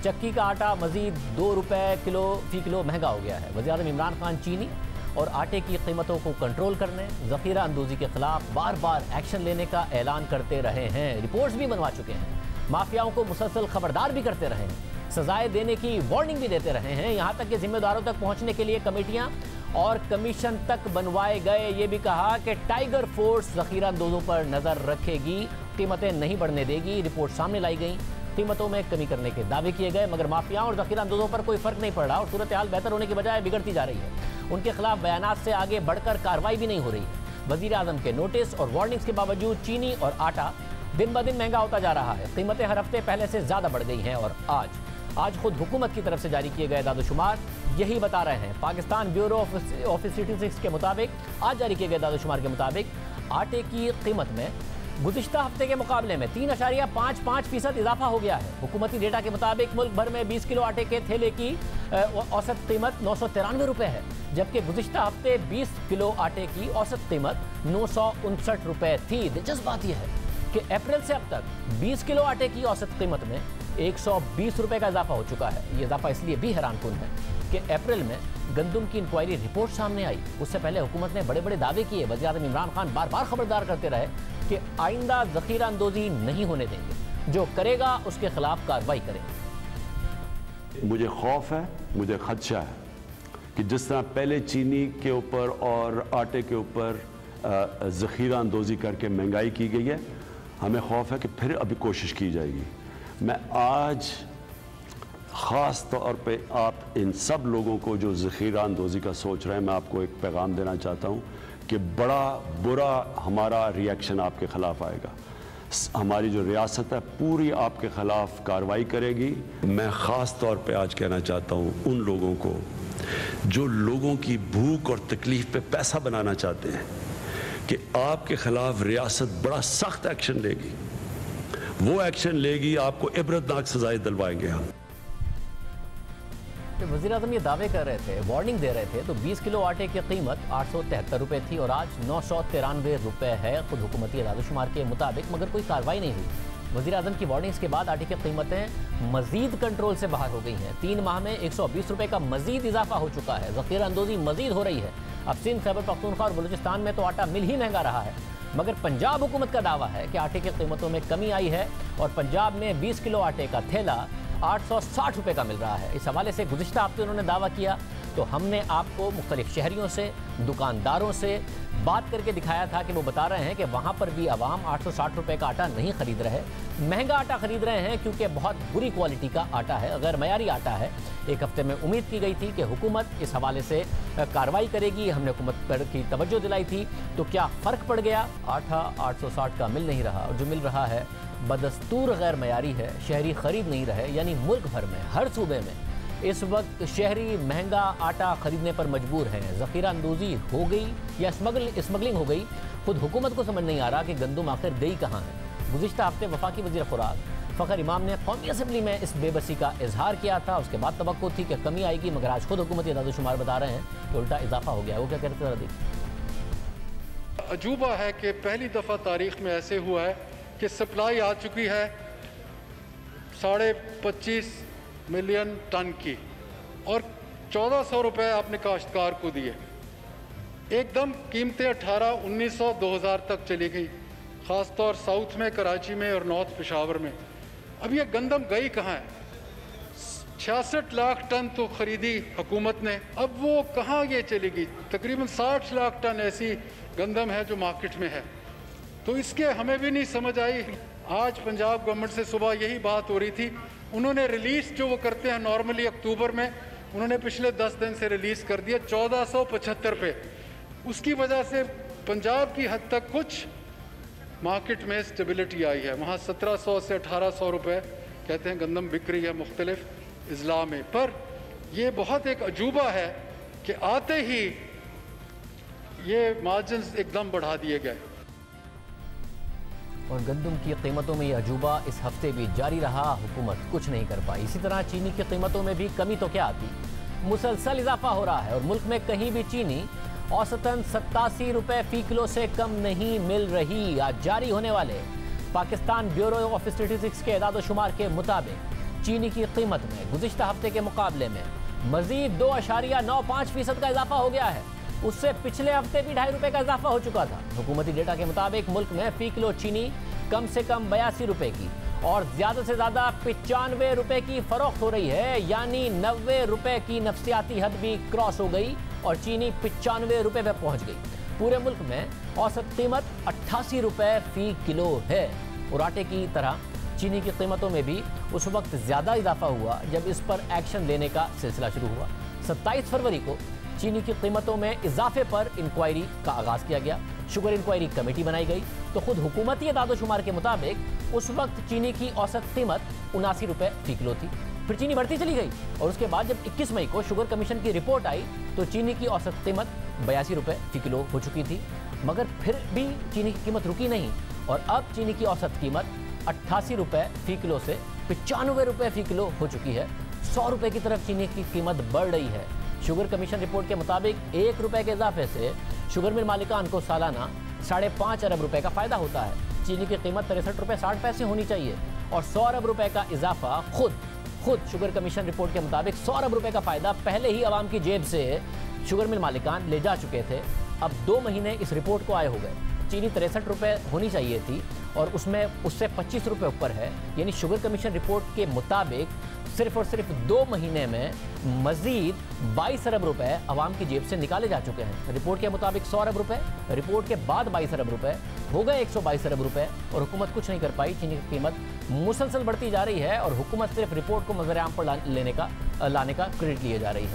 चक्की का आटा मजीद 2 रुपये फी किलो महंगा हो गया है। वज़ीर-ए-आज़म इमरान खान चीनी और आटे की कीमतों को कंट्रोल करने, ज़ख़ीरा अंदोज़ी के खिलाफ बार बार एक्शन लेने का ऐलान करते रहे हैं। रिपोर्ट्स भी बनवा चुके हैं, माफियाओं को मुसलसल खबरदार भी करते रहे हैं, सजाएं देने की वार्निंग भी देते रहे हैं। यहाँ तक कि जिम्मेदारों तक पहुँचने के लिए कमेटियाँ और कमीशन तक बनवाए गए। ये भी कहा कि टाइगर फोर्स ज़ख़ीरा अंदोज़ों पर नज़र रखेगी, कीमतें नहीं बढ़ने देगी। रिपोर्ट सामने लाई गई, कीमतों में कमी करने के दावे किए गए, मगर माफियाओं और ज़ख़ीरा अंदोज़ों पर कोई फ़र्क नहीं पड़ रहा और सूरत हाल बेहतर होने की बजाय बिगड़ती जा रही है। उनके खिलाफ बयानात से आगे बढ़कर कार्रवाई भी नहीं हो रही है। वज़ीर आज़म के नोटिस और वार्निंग्स के बावजूद चीनी और आटा दिन ब दिन महंगा होता जा रहा है। कीमतें हर हफ्ते पहले से ज़्यादा बढ़ गई हैं और आज खुद हुकूमत की तरफ से जारी किए गए दादोशुमार यही बता रहे हैं। पाकिस्तान ब्यूरो ऑफ स्टैटिस्टिक्स के मुताबिक, आज जारी किए गए दादोशुमार के मुताबिक, आटे की कीमत में गुज़िश्ता हफ्ते के मुकाबले में 3.55% इजाफा हो गया है। हुकूमती डेटा के मुताबिक मुल्क भर में 20 किलो आटे के थैले की औसत कीमत 993 रुपये है, जबकि गुज़िश्ता हफ्ते 20 किलो आटे की औसत कीमत 959 रुपये थी। दिलचस्प बात यह है कि अप्रैल से अब तक 20 किलो आटे की औसत कीमत में 120 रुपये का इजाफा हो चुका है। ये इजाफा इसलिए भी हैरानकुन है कि अप्रैल में गंदम की इंक्वायरी रिपोर्ट सामने आई, उससे पहले हुकूमत ने बड़े बड़े दावे किए। वज़ीर-ए-आज़म इमरान खान बार बार खबरदार करते रहे कि आइंदा ज़ख़ीरा अंदोज़ी नहीं होने देंगे, जो करेगा उसके खिलाफ कार्रवाई करेंगे। मुझे खौफ है, मुझे खदशा है कि जिस तरह पहले चीनी के ऊपर और आटे के ऊपर ज़ख़ीरा अंदोज़ी करके महंगाई की गई है, हमें खौफ है कि फिर अभी कोशिश की जाएगी। मैं आज ख़ास तौर पे आप इन सब लोगों को जो ज़ख़ीरा अंदोज़ी का सोच रहे हैं, मैं आपको एक पैगाम देना चाहता हूँ कि बड़ा बुरा हमारा रिएक्शन आपके ख़िलाफ़ आएगा। हमारी जो रियासत है पूरी आपके ख़िलाफ़ कार्रवाई करेगी। मैं ख़ास तौर पे आज कहना चाहता हूँ उन लोगों को जो लोगों की भूख और तकलीफ़ पे पैसा बनाना चाहते हैं कि आपके ख़िलाफ़ रियासत बड़ा सख्त एक्शन लेगी। वो एक्शन लेगी, आपको इबरतनाक सजाएं दिलवाएंगे हम। वज़ीर-ए-आज़म ये दावे कर रहे थे, वार्निंग दे रहे थे, तो 20 किलो आटे की कीमत 873 रुपये थी और आज 993 रुपये है खुद हुकूमती दादोशुमार के मुताबिक, मगर कोई कार्रवाई नहीं हुई। वज़ीर-ए-आज़म की वार्निंग्स के बाद आटे की कीमतें मजीद कंट्रोल से बाहर हो गई हैं। 3 माह में 120 रुपये का मजीद इजाफा हो चुका है। ज़ख़ीरा अंदोज़ी मजीद हो रही है। अब सिंध, खैबर पख्तूनख्वा और बलूचिस्तान में तो आटा मिल ही महंगा रहा है, मगर पंजाब हुकूमत का दावा है कि आटे की कीमतों में कमी आई है और पंजाब में 20 किलो आटे का थैला 860 रुपये का मिल रहा है। इस हवाले से गुज़िश्ता हफ्ते उन्होंने दावा किया तो हमने आपको मुख्तलिफ शहरियों से, दुकानदारों से बात करके दिखाया था कि वो बता रहे हैं कि वहाँ पर भी आवाम 860 रुपये का आटा नहीं खरीद रहे, महंगा आटा खरीद रहे हैं क्योंकि बहुत बुरी क्वालिटी का आटा है, गैर मयारी आटा है। एक हफ्ते में उम्मीद की गई थी कि हुकूमत इस हवाले से कार्रवाई करेगी, हमने हुकूमत पर की तवज्जो दिलाई थी, तो क्या फ़र्क पड़ गया? आटा 860 का मिल नहीं रहा और जो मिल रहा है बदस्तूर गैर मयारी है, शहरी खरीद नहीं रहे। यानी मुल्क भर में हर सूबे में इस वक्त शहरी महंगा आटा खरीदने पर मजबूर हैं। ज़ख़ीरा अंदोज़ी हो गई या स्मगलिंग हो गई, खुद हुकूमत को समझ नहीं आ रहा कि गंदम आखिर गई कहाँ है। गुज़िश्ता हफ्ते वफाकी वज़ीर खुराक फ़खर इमाम ने कौमी असम्बली में इस बेबसी का इजहार किया था। उसके बाद तवक्को थी कि कमी आएगी, मगर आज खुद हुकूमती दादोशुमार बता रहे हैं कि उल्टा इजाफा हो गया। वो क्या कहते हैं? अजूबा है कि पहली दफ़ा तारीख में ऐसे हुआ है कि सप्लाई आ चुकी है 25.5 मिलियन टन की और 1400 रुपये आपने काश्तकार को दिए। एकदम कीमतें 1800, 1900, 2000 तक चली गई, ख़ासतौर साउथ में, कराची में और नॉर्थ पेशावर में। अब ये गंदम गई कहाँ है? 66 लाख टन तो ख़रीदी हुकूमत ने, अब वो कहाँ ये चली गई? तकरीबन 60 लाख टन ऐसी गंदम है जो मार्केट में है। तो इसके हमें भी नहीं समझ आई। आज पंजाब गवर्नमेंट से सुबह यही बात हो रही थी, उन्होंने रिलीज़ जो वो करते हैं नॉर्मली अक्टूबर में, उन्होंने पिछले 10 दिन से रिलीज़ कर दिया 1475 पे। उसकी वजह से पंजाब की हद तक कुछ मार्केट में स्टेबिलिटी आई है। वहाँ 1700 से 1800 रुपये कहते हैं गंदम बिक रही है मुख्तलिफ इजला में। पर यह बहुत एक अजूबा है कि आते ही ये मार्जिन्स एकदम बढ़ा दिए गए और गंदम की कीमतों में यह अजूबा इस हफ्ते भी जारी रहा, हुकूमत कुछ नहीं कर पाई। इसी तरह चीनी की कीमतों में भी कमी तो क्या आती, मुसलसल इजाफा हो रहा है और मुल्क में कहीं भी चीनी औसतन 87 रुपये फ़ी किलो से कम नहीं मिल रही। आज जारी होने वाले पाकिस्तान ब्यूरो ऑफ स्टैटिस्टिक्स के एदाद-ओ-शुमार के मुताबिक चीनी की कीमत में गुज़िश्ता हफ्ते के मुकाबले में मजीद 2.95% का इजाफा हो गया है। उससे पिछले हफ्ते भी 2.5 रुपये का इजाफा हो चुका था। हुकूमती डेटा के मुताबिक मुल्क में फी किलो चीनी कम से कम 82 रुपये की और ज़्यादा से ज़्यादा 95 रुपये की फ़रोख्त हो रही है, यानी 90 रुपये की नफसियाती हद भी क्रॉस हो गई और चीनी 95 रुपये पर पहुँच गई। पूरे मुल्क में औसत कीमत 88 रुपये फ़ी किलो है और आटे की तरह चीनी की कीमतों में भी उस वक्त ज़्यादा इजाफा हुआ जब इस पर एक्शन लेने का सिलसिला शुरू हुआ। 27 फरवरी को चीनी की कीमतों में इजाफे पर इंक्वायरी का आगाज़ किया गया। शुगर इंक्वायरी कमेटी बनाई गई तो खुद हुकूमती दादोशुमार के मुताबिक उस वक्त चीनी की औसत कीमत 79 रुपये फ़ी किलो थी। फिर चीनी बढ़ती चली गई और उसके बाद जब 21 मई को शुगर कमीशन की रिपोर्ट आई तो चीनी की औसत कीमत 82 रुपये फ़ी किलो हो चुकी थी। मगर फिर भी चीनी की कीमत रुकी नहीं और अब चीनी की औसत कीमत 88 रुपये फ़ी किलो से 95 रुपये फ़ी किलो हो चुकी है। 100 रुपये की तरफ चीनी की कीमत बढ़ रही है। शुगर कमीशन रिपोर्ट के मुताबिक 1 रुपये के इजाफे से शुगर मिल मालिकान को सालाना 5.5 अरब रुपए का फ़ायदा होता है। चीनी की कीमत 63 रुपये 60 पैसे होनी चाहिए और 100 अरब रुपए का इजाफा खुद शुगर कमीशन रिपोर्ट के मुताबिक 100 अरब रुपए का फ़ायदा पहले ही आवाम की जेब से शुगर मिल मालिकान ले जा चुके थे। अब 2 महीने इस रिपोर्ट को आए हो गए। चीनी 63 रुपये होनी चाहिए थी और उससे 25 रुपये ऊपर है, यानी शुगर कमीशन रिपोर्ट के मुताबिक सिर्फ और सिर्फ 2 महीने में मजीद 22 अरब रुपए आवाम की जेब से निकाले जा चुके हैं। रिपोर्ट के मुताबिक 100 अरब रुपए, रिपोर्ट के बाद 22 अरब रुपए, हो गए 122 अरब रुपए और हुकूमत कुछ नहीं कर पाई। चीनी की कीमत मुसलसल बढ़ती जा रही है और हुकूमत सिर्फ रिपोर्ट को नजर आम पर लाने का क्रेडिट लिए जा रही है।